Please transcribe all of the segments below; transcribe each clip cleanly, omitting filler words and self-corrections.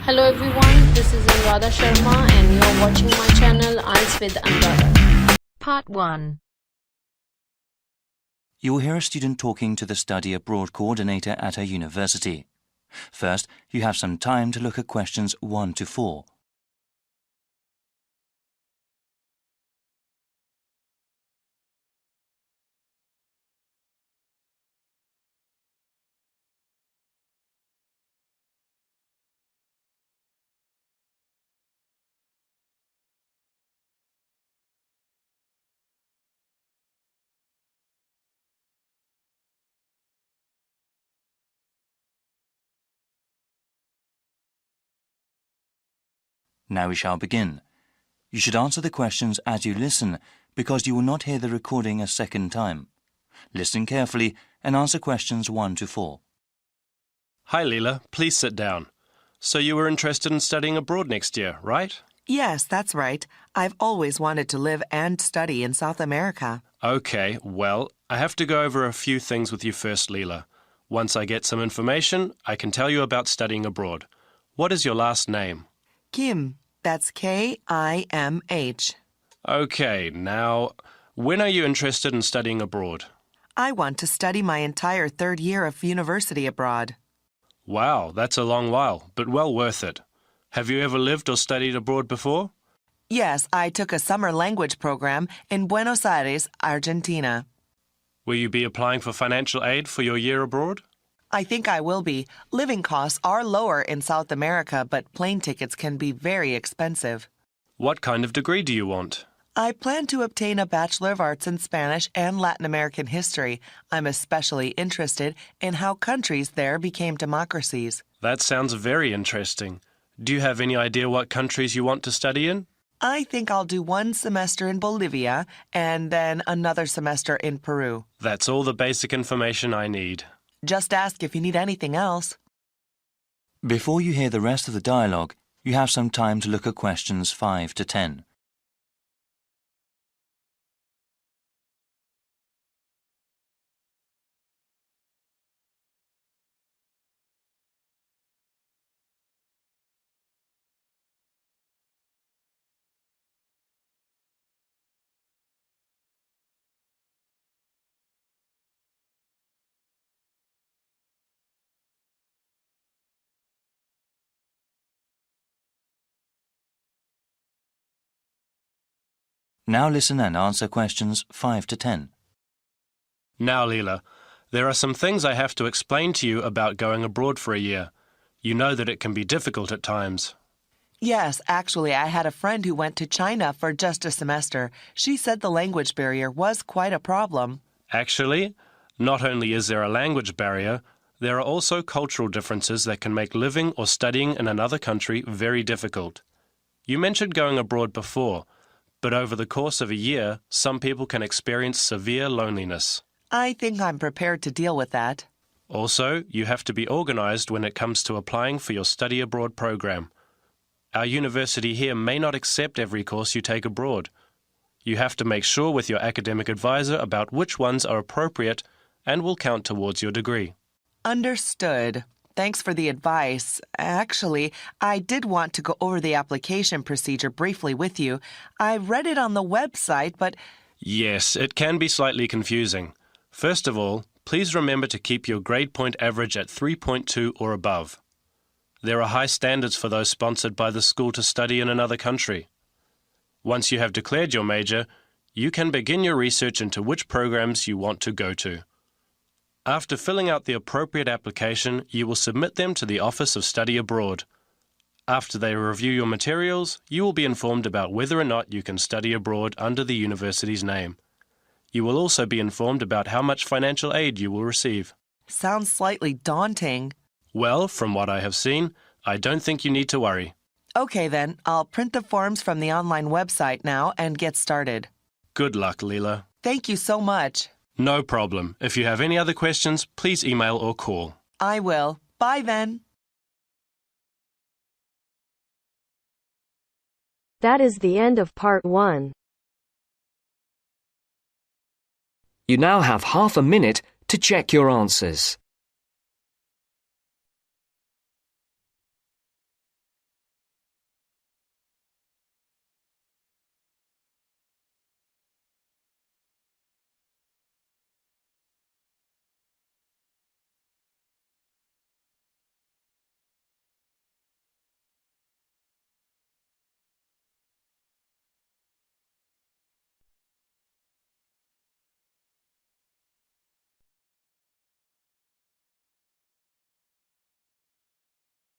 Hello everyone, this is ANURADHA Sharma and you are watching my channel IELTS with ANURADHA. Part 1. You will hear a student talking to the study abroad coordinator at her university. First, you have some time to look at questions 1 to 4. Now we shall begin. You should answer the questions as you listen because you will not hear the recording a second time. Listen carefully and answer questions 1 to 4. Hi Leela, please sit down. So you were interested in studying abroad next year, right? Yes, that's right. I've always wanted to live and study in South America. Okay, well, I have to go over a few things with you first, Leela. Once I get some information, I can tell you about studying abroad. What is your last name? Kim, that's K-I-M-H. Okay, now, when are you interested in studying abroad? I want to study my entire third year of university abroad. Wow, that's a long while, but well worth it. Have you ever lived or studied abroad before? Yes, I took a summer language program in Buenos Aires, Argentina. Will you be applying for financial aid for your year abroad? I think I will be. Living costs are lower in South America, but plane tickets can be very expensive. What kind of degree do you want? I plan to obtain a Bachelor of Arts in Spanish and Latin American history. I'm especially interested in how countries there became democracies. That sounds very interesting. Do you have any idea what countries you want to study in? I think I'll do one semester in Bolivia and then another semester in Peru. That's all the basic information I need. Just ask if you need anything else. Before you hear the rest of the dialogue, you have some time to look at questions 5 to 10. Now listen and answer questions 5 to 10. Now, Leela, there are some things I have to explain to you about going abroad for a year. You know that it can be difficult at times. Yes, actually, I had a friend who went to China for just a semester. She said the language barrier was quite a problem. Actually, not only is there a language barrier, there are also cultural differences that can make living or studying in another country very difficult. You mentioned going abroad before, but over the course of a year, some people can experience severe loneliness. I think I'm prepared to deal with that. Also, you have to be organized when it comes to applying for your study abroad program. Our university here may not accept every course you take abroad. You have to make sure with your academic advisor about which ones are appropriate and will count towards your degree. Understood. Thanks for the advice. Actually, I did want to go over the application procedure briefly with you. I read it on the website, but... Yes, it can be slightly confusing. First of all, please remember to keep your grade point average at 3.2 or above. There are high standards for those sponsored by the school to study in another country. Once you have declared your major, you can begin your research into which programs you want to go to. After filling out the appropriate application, you will submit them to the Office of Study Abroad. After they review your materials, you will be informed about whether or not you can study abroad under the university's name. You will also be informed about how much financial aid you will receive. Sounds slightly daunting. Well, from what I have seen, I don't think you need to worry. Okay then, I'll print the forms from the online website now and get started. Good luck, Leela. Thank you so much. No problem. If you have any other questions, please email or call. I will. Bye then. That is the end of part 1. You now have half a minute to check your answers.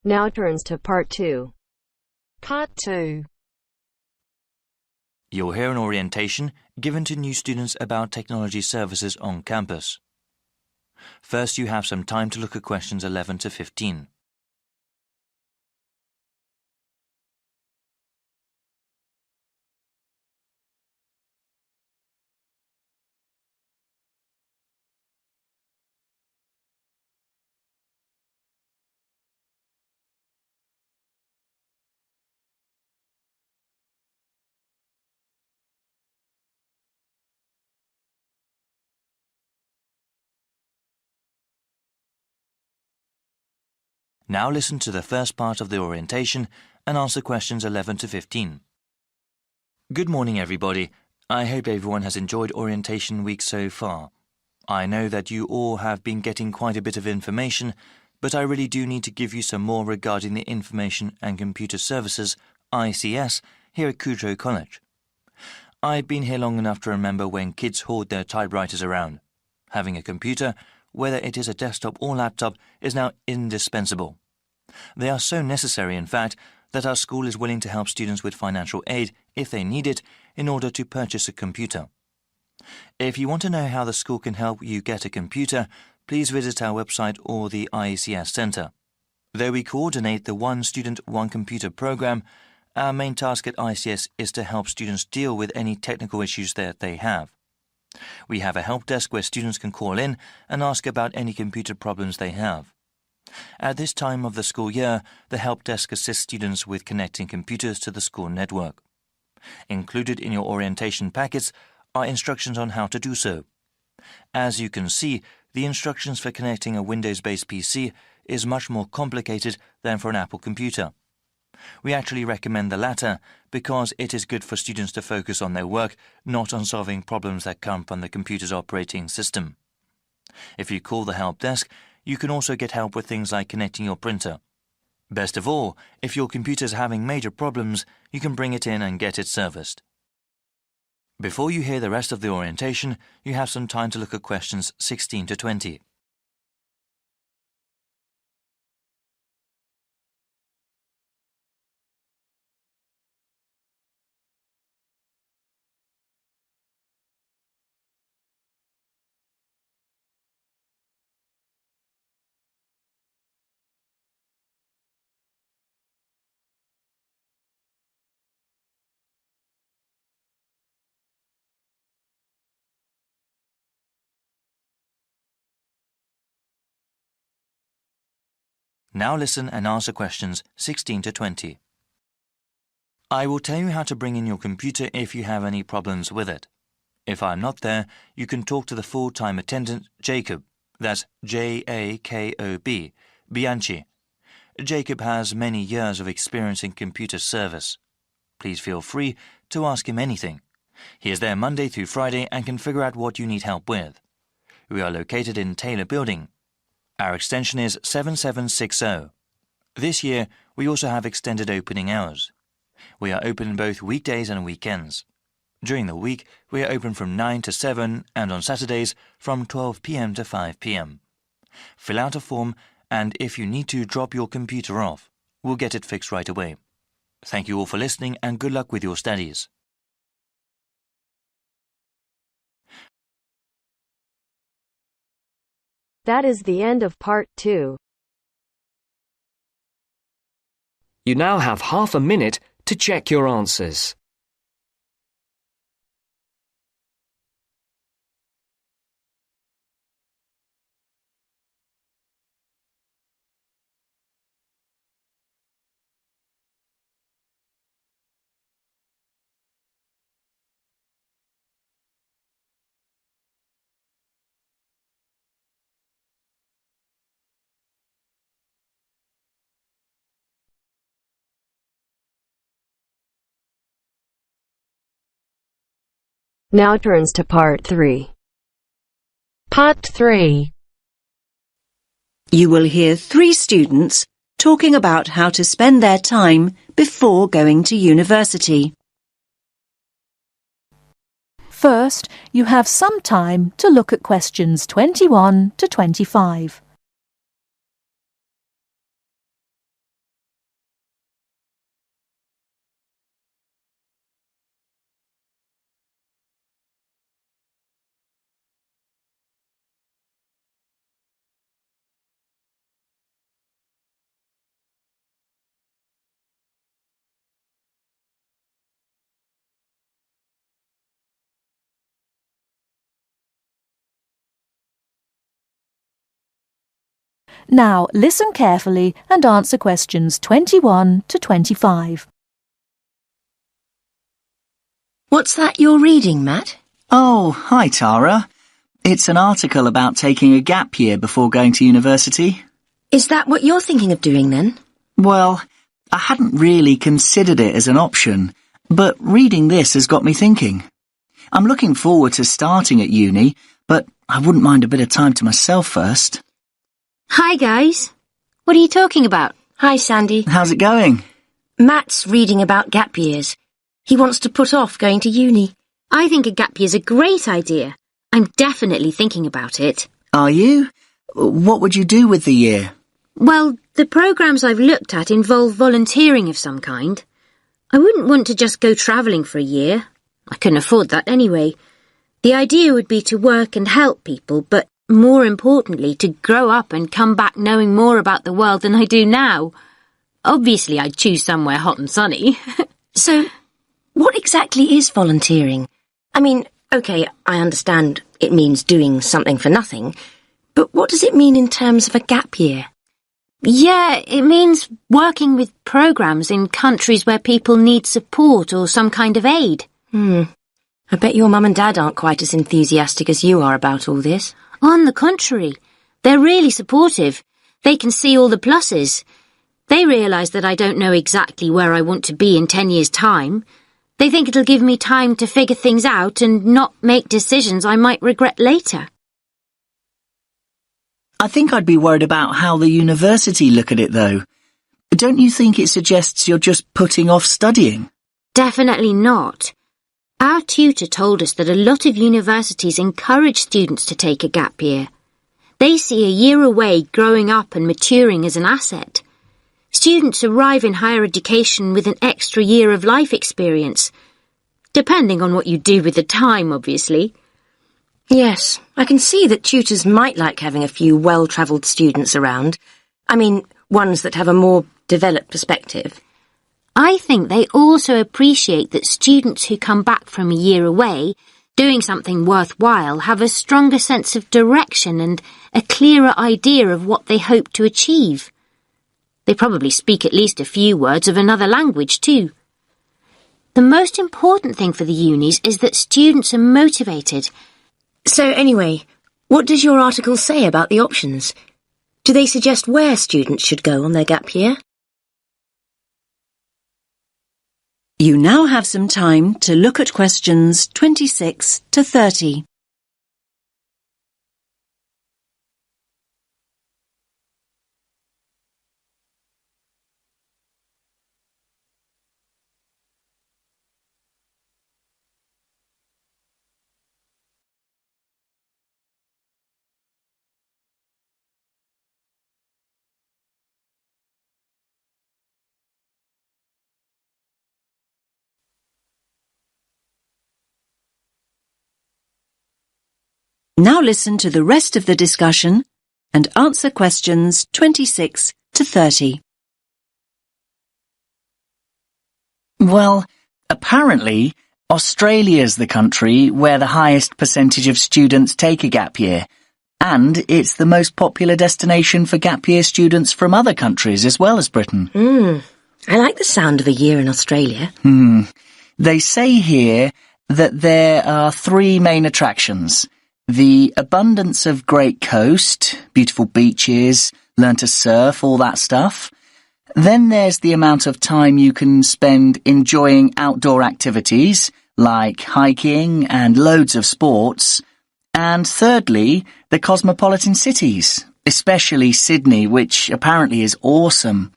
Now turns to Part 2. Part 2. You'll hear an orientation given to new students about technology services on campus. First, you have some time to look at questions 11 to 15. Now listen to the first part of the orientation and answer questions 11 to 15. Good morning, everybody. I hope everyone has enjoyed orientation week so far. I know that you all have been getting quite a bit of information, but I really do need to give you some more regarding the Information and Computer Services, ICS, here at Kudrow College. I've been here long enough to remember when kids hauled their typewriters around. Having a computer, whether it is a desktop or laptop, is now indispensable. They are so necessary, in fact, that our school is willing to help students with financial aid, if they need it, in order to purchase a computer. If you want to know how the school can help you get a computer, please visit our website or the IECS Centre. Though we coordinate the One Student, One Computer program, our main task at ICS is to help students deal with any technical issues that they have. We have a help desk where students can call in and ask about any computer problems they have. At this time of the school year, the help desk assists students with connecting computers to the school network. Included in your orientation packets are instructions on how to do so. As you can see, the instructions for connecting a Windows-based PC is much more complicated than for an Apple computer. We actually recommend the latter because it is good for students to focus on their work, not on solving problems that come from the computer's operating system. If you call the help desk, you can also get help with things like connecting your printer. Best of all, if your computer is having major problems, you can bring it in and get it serviced. Before you hear the rest of the orientation, you have some time to look at questions 16 to 20. Now listen and answer questions 16 to 20. I will tell you how to bring in your computer if you have any problems with it. If I'm not there, you can talk to the full-time attendant, Jacob. That's Jakob, Bianchi. Jacob has many years of experience in computer service. Please feel free to ask him anything. He is there Monday through Friday and can figure out what you need help with. We are located in Taylor Building. Our extension is 7760. This year, we also have extended opening hours. We are open both weekdays and weekends. During the week, we are open from 9 to 7 and on Saturdays from 12 p.m. to 5 p.m. Fill out a form and if you need to drop your computer off, we'll get it fixed right away. Thank you all for listening and good luck with your studies. That is the end of Part 2. You now have half a minute to check your answers. Now turns to Part 3. Part 3. You will hear 3 students talking about how to spend their time before going to university. First, you have some time to look at questions 21 to 25. Now listen carefully and answer questions 21 to 25. What's that you're reading, Matt? Oh, hi, Tara. It's an article about taking a gap year before going to university. Is that what you're thinking of doing then? Well, I hadn't really considered it as an option, but reading this has got me thinking. I'm looking forward to starting at uni, but I wouldn't mind a bit of time to myself first. Hi, guys. What are you talking about? Hi, Sandy. How's it going? Matt's reading about gap years. He wants to put off going to uni. I think a gap year's a great idea. I'm definitely thinking about it. Are you? What would you do with the year? Well, the programmes I've looked at involve volunteering of some kind. I wouldn't want to just go travelling for a year. I couldn't afford that anyway. The idea would be to work and help people, but more importantly, to grow up and come back knowing more about the world than I do now. Obviously, I'd choose somewhere hot and sunny. So, what exactly is volunteering? I mean, OK, I understand it means doing something for nothing, but what does it mean in terms of a gap year? Yeah, it means working with programmes in countries where people need support or some kind of aid. I bet your mum and dad aren't quite as enthusiastic as you are about all this. On the contrary, they're really supportive. They can see all the pluses. They realise that I don't know exactly where I want to be in 10 years' time. They think it'll give me time to figure things out and not make decisions I might regret later. I think I'd be worried about how the university look at it, though. Don't you think it suggests you're just putting off studying? Definitely not. Our tutor told us that a lot of universities encourage students to take a gap year. They see a year away growing up and maturing as an asset. Students arrive in higher education with an extra year of life experience, depending on what you do with the time, obviously. Yes, I can see that tutors might like having a few well-travelled students around. I mean, ones that have a more developed perspective. I think they also appreciate that students who come back from a year away, doing something worthwhile, have a stronger sense of direction and a clearer idea of what they hope to achieve. They probably speak at least a few words of another language too. The most important thing for the unis is that students are motivated. So anyway, what does your article say about the options? Do they suggest where students should go on their gap year? You now have some time to look at questions 26 to 30. Now listen to the rest of the discussion and answer questions 26 to 30. Well, apparently, Australia's the country where the highest percentage of students take a gap year, and it's the most popular destination for gap year students from other countries as well as Britain. I like the sound of a year in Australia. They say here that there are 3 main attractions. The abundance of great coast, beautiful beaches, learn to surf, all that stuff. Then there's the amount of time you can spend enjoying outdoor activities, like hiking and loads of sports. And thirdly, the cosmopolitan cities, especially Sydney, which apparently is awesome.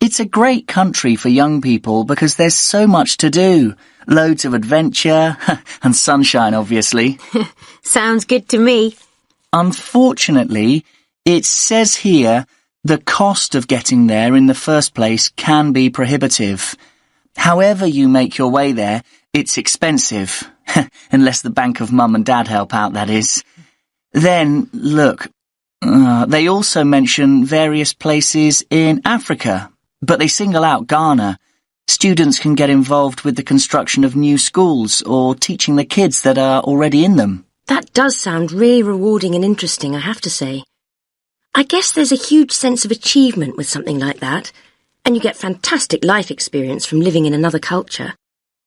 It's a great country for young people because there's so much to do. Loads of adventure, and sunshine, obviously. Sounds good to me. Unfortunately, it says here the cost of getting there in the first place can be prohibitive. However you make your way there, it's expensive. Unless the bank of mum and dad help out, that is. Then, look, they also mention various places in Africa, but they single out Ghana. Students can get involved with the construction of new schools or teaching the kids that are already in them. That does sound really rewarding and interesting, I have to say. I guess there's a huge sense of achievement with something like that, and you get fantastic life experience from living in another culture.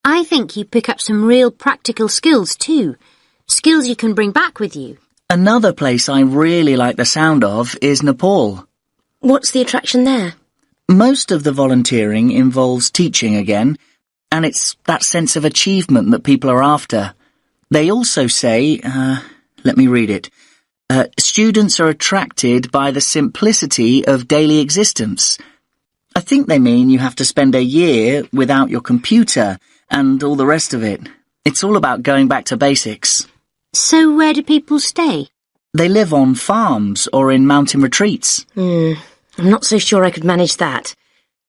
I think you pick up some real practical skills too. Skills you can bring back with you. Another place I really like the sound of is Nepal. What's the attraction there? Most of the volunteering involves teaching again, and it's that sense of achievement that people are after. They also say, let me read it, students are attracted by the simplicity of daily existence. I think they mean you have to spend a year without your computer and all the rest of it. It's all about going back to basics. So where do people stay? They live on farms or in mountain retreats. I'm not so sure I could manage that.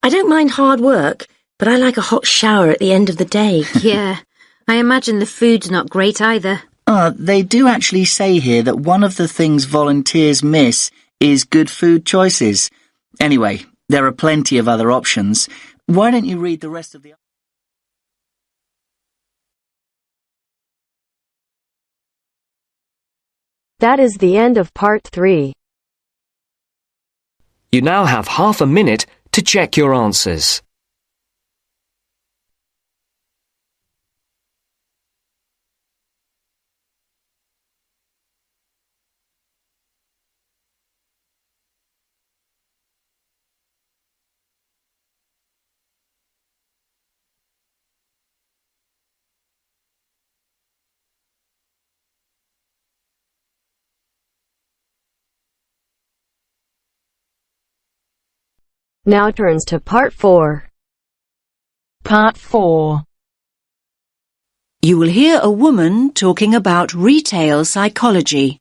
I don't mind hard work, but I like a hot shower at the end of the day. Yeah, I imagine the food's not great either. They do actually say here that one of the things volunteers miss is good food choices. Anyway, there are plenty of other options. Why don't you read the rest of the... That is the end of part 3. You now have half a minute to check your answers. Now turns to part 4. Part 4. You will hear a woman talking about retail psychology.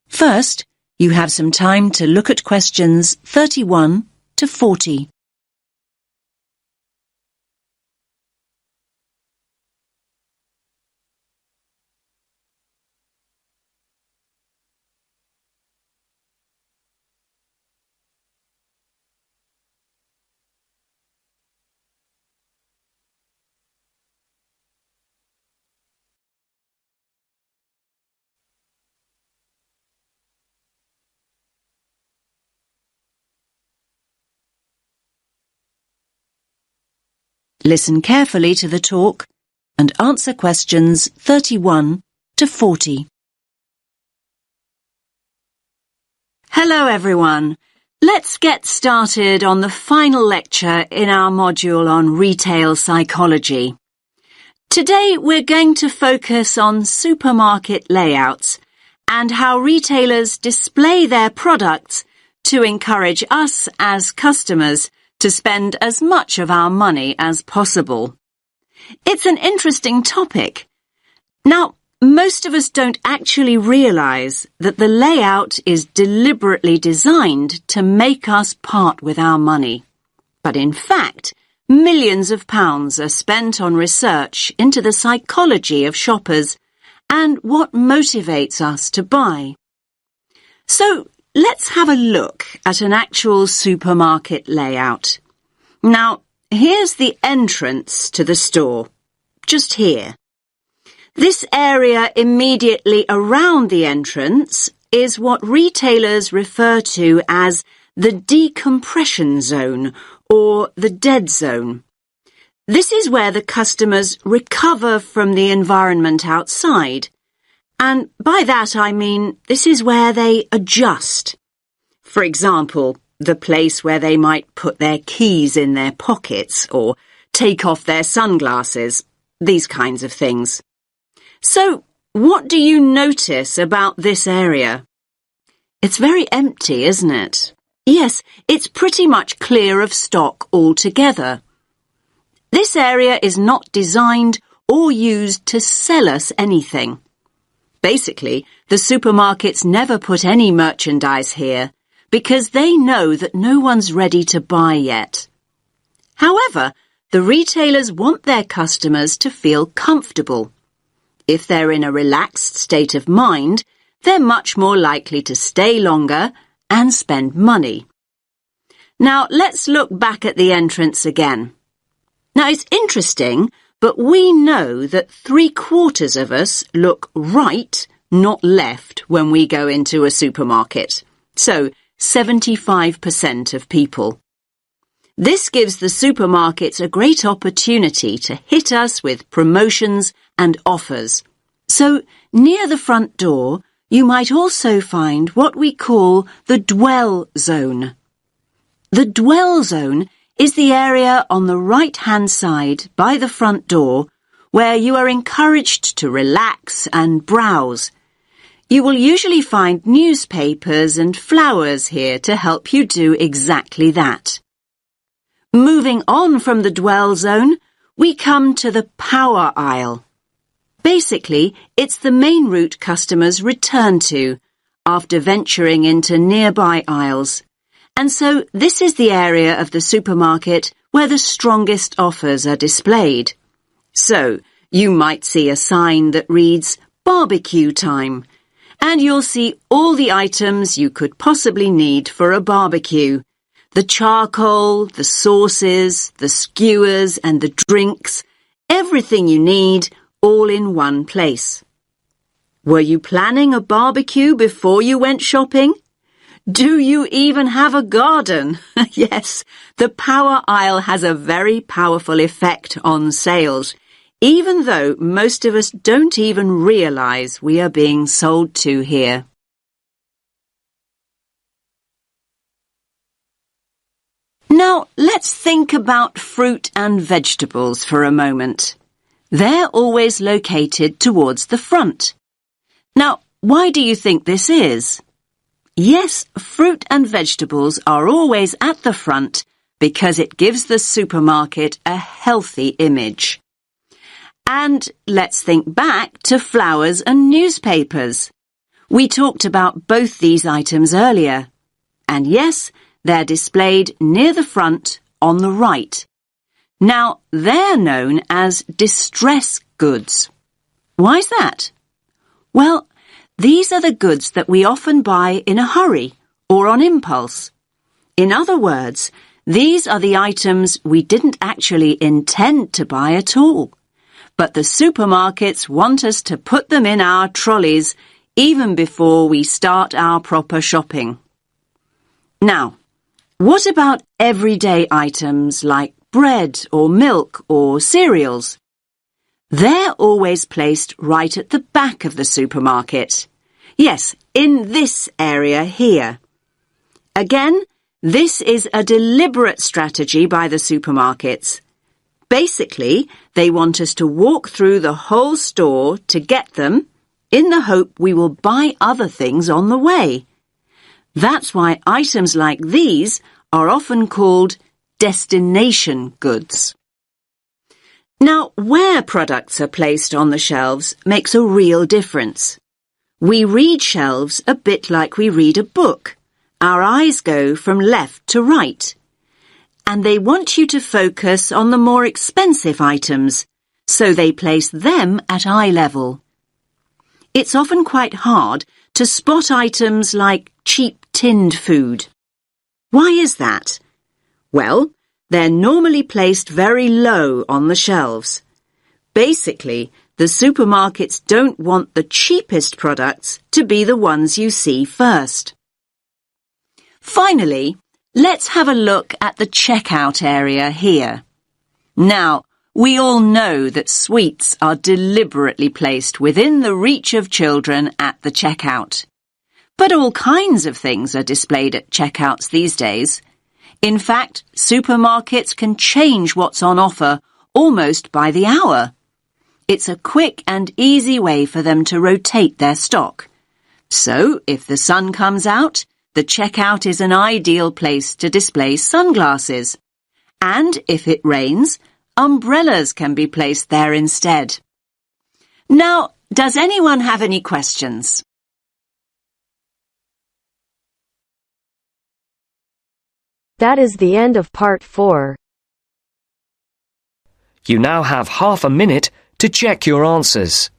First, you have some time to look at questions 31 to 40. Listen carefully to the talk and answer questions 31 to 40. Hello everyone. Let's get started on the final lecture in our module on retail psychology. Today we're going to focus on supermarket layouts and how retailers display their products to encourage us as customers to spend as much of our money as possible. It's an interesting topic. Now, most of us don't actually realise that the layout is deliberately designed to make us part with our money. But in fact, millions of pounds are spent on research into the psychology of shoppers and what motivates us to buy. So, let's have a look at an actual supermarket layout. Now, here's the entrance to the store, just here. This area immediately around the entrance is what retailers refer to as the decompression zone or the dead zone. This is where the customers recover from the environment outside. And by that I mean this is where they adjust. For example, the place where they might put their keys in their pockets or take off their sunglasses, these kinds of things. So, what do you notice about this area? It's very empty, isn't it? Yes, it's pretty much clear of stock altogether. This area is not designed or used to sell us anything. Basically, the supermarkets never put any merchandise here because they know that no one's ready to buy yet. However, the retailers want their customers to feel comfortable. If they're in a relaxed state of mind, they're much more likely to stay longer and spend money. Now, let's look back at the entrance again. Now, it's interesting, but we know that 3/4 of us look right not left when we go into a supermarket. So, 75% of people. This gives the supermarkets a great opportunity to hit us with promotions and offers. So, near the front door, you might also find what we call the dwell zone. The dwell zone is the area on the right-hand side by the front door where you are encouraged to relax and browse. You will usually find newspapers and flowers here to help you do exactly that. Moving on from the dwell zone, we come to the power aisle. Basically, it's the main route customers return to after venturing into nearby aisles. And so this is the area of the supermarket where the strongest offers are displayed. So, you might see a sign that reads barbecue time, and you'll see all the items you could possibly need for a barbecue. The charcoal, the sauces, the skewers and the drinks, everything you need, all in one place. Were you planning a barbecue before you went shopping? Do you even have a garden? Yes, the power aisle has a very powerful effect on sales, even though most of us don't even realize we are being sold to here. Now, let's think about fruit and vegetables for a moment. They're always located towards the front. Now, why do you think this is? Yes, fruit and vegetables are always at the front because it gives the supermarket a healthy image. And let's think back to flowers and newspapers. We talked about both these items earlier. And yes, they're displayed near the front on the right. Now, they're known as distress goods. Why's that? Well, these are the goods that we often buy in a hurry or on impulse. In other words, these are the items we didn't actually intend to buy at all. But the supermarkets want us to put them in our trolleys even before we start our proper shopping. Now, what about everyday items like bread or milk or cereals? They're always placed right at the back of the supermarket. Yes, in this area here. Again, this is a deliberate strategy by the supermarkets. Basically, they want us to walk through the whole store to get them in the hope we will buy other things on the way. That's why items like these are often called destination goods. Now, where products are placed on the shelves makes a real difference. We read shelves a bit like we read a book. Our eyes go from left to right. And they want you to focus on the more expensive items, so they place them at eye level. It's often quite hard to spot items like cheap tinned food. Why is that? Well, they're normally placed very low on the shelves. Basically, the supermarkets don't want the cheapest products to be the ones you see first. Finally, let's have a look at the checkout area here. Now, we all know that sweets are deliberately placed within the reach of children at the checkout. But all kinds of things are displayed at checkouts these days. In fact, supermarkets can change what's on offer almost by the hour. It's a quick and easy way for them to rotate their stock. So, if the sun comes out, the checkout is an ideal place to display sunglasses. And if it rains, umbrellas can be placed there instead. Now, does anyone have any questions? That is the end of part 4. You now have half a minute to check your answers.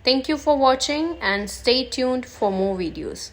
Thank you for watching and stay tuned for more videos.